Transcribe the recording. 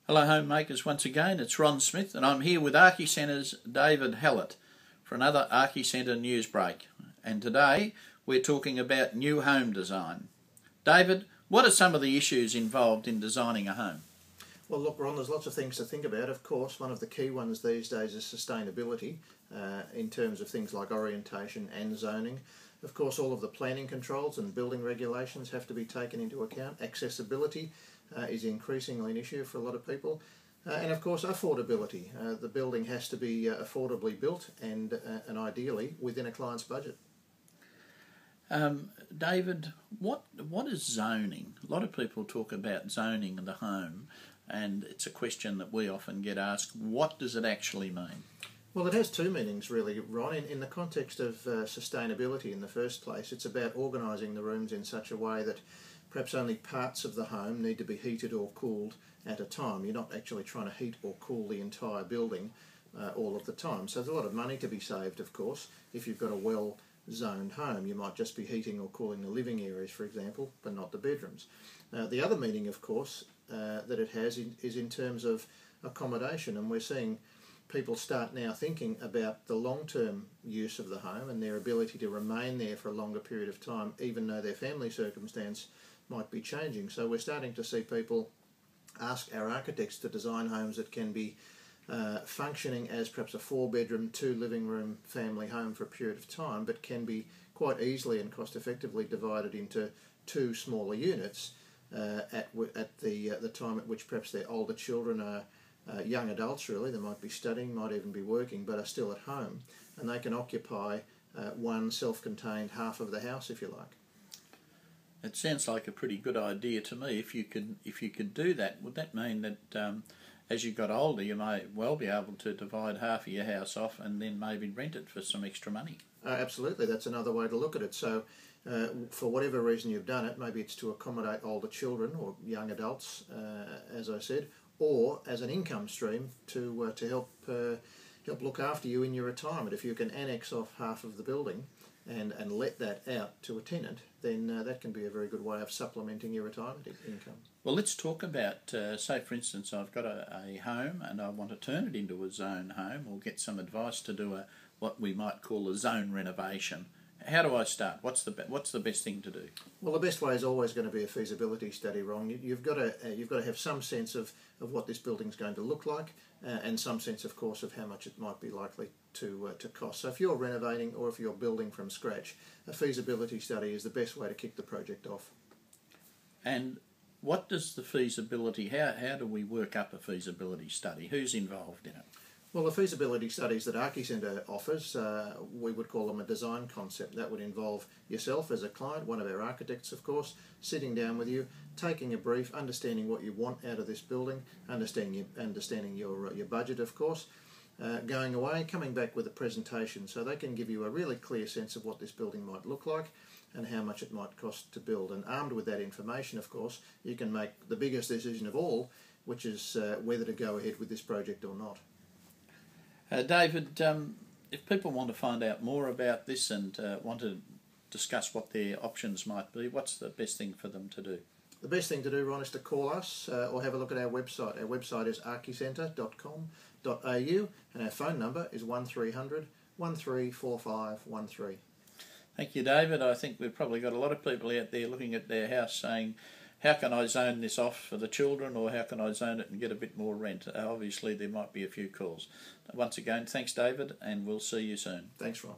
Hello homemakers, once again it's Ron Smith and I'm here with Archicenter's David Hallett for another Archicentre news break, and today we're talking about new home design. David, what are some of the issues involved in designing a home? Well look Ron, there's lots of things to think about. Of course, one of the key ones these days is sustainability in terms of things like orientation and zoning. Of course, all of the planning controls and building regulations have to be taken into account. Accessibility is increasingly an issue for a lot of people. And of course, affordability. The building has to be affordably built and ideally within a client's budget. David, what is zoning? A lot of people talk about zoning in the home, and it's a question that we often get asked. What does it actually mean? Well, it has two meanings really, Ron. In the context of sustainability in the first place, it's about organising the rooms in such a way that perhaps only parts of the home need to be heated or cooled at a time. You're not actually trying to heat or cool the entire building all of the time. So there's a lot of money to be saved, of course. If you've got a well-zoned home, you might just be heating or cooling the living areas, for example, but not the bedrooms. The other meaning, of course, that it has is in terms of accommodation, and we're seeing people start now thinking about the long-term use of the home and their ability to remain there for a longer period of time, even though their family circumstance might be changing. So we're starting to see people ask our architects to design homes that can be functioning as perhaps a 4-bedroom, 2-living-room family home for a period of time, but can be quite easily and cost-effectively divided into 2 smaller units at the time at which perhaps their older children are young adults, really. They might be studying, might even be working, but are still at home, and they can occupy one self-contained half of the house, if you like. It sounds like a pretty good idea to me. If you could do that, would that mean that as you got older you may well be able to divide half of your house off and then maybe rent it for some extra money? Absolutely, that's another way to look at it. So for whatever reason you've done it, maybe it's to accommodate older children or young adults, as I said, or as an income stream to help look after you in your retirement. If you can annex off half of the building and let that out to a tenant, then that can be a very good way of supplementing your retirement income. Well, let's talk about, say for instance, I've got a home and I want to turn it into a zone home, or get some advice to do what we might call a zone renovation. How do I start? What's the best thing to do? Well, the best way is always going to be a feasibility study, Ron. You've got to have some sense of what this building's going to look like, and some sense, of course, of how much it might be likely to cost. So if you're renovating or if you're building from scratch, a feasibility study is the best way to kick the project off. And what does the feasibility? How do we work up a feasibility study? Who's involved in it? Well, the feasibility studies that Archicentre offers, we would call them a design concept. That would involve yourself as a client, one of our architects of course, sitting down with you, taking a brief, understanding what you want out of this building, understanding your budget of course, going away, coming back with a presentation so they can give you a really clear sense of what this building might look like and how much it might cost to build. And armed with that information, of course, you can make the biggest decision of all, which is whether to go ahead with this project or not. David, if people want to find out more about this and want to discuss what their options might be, what's the best thing for them to do? The best thing to do, Ron, is to call us or have a look at our website. Our website is archicentre.com.au and our phone number is 1300 134513. Thank you, David. I think we've probably got a lot of people out there looking at their house saying, how can I zone this off for the children, or how can I zone it and get a bit more rent? Obviously there might be a few calls. Once again, thanks David, and we'll see you soon. Thanks, Ron.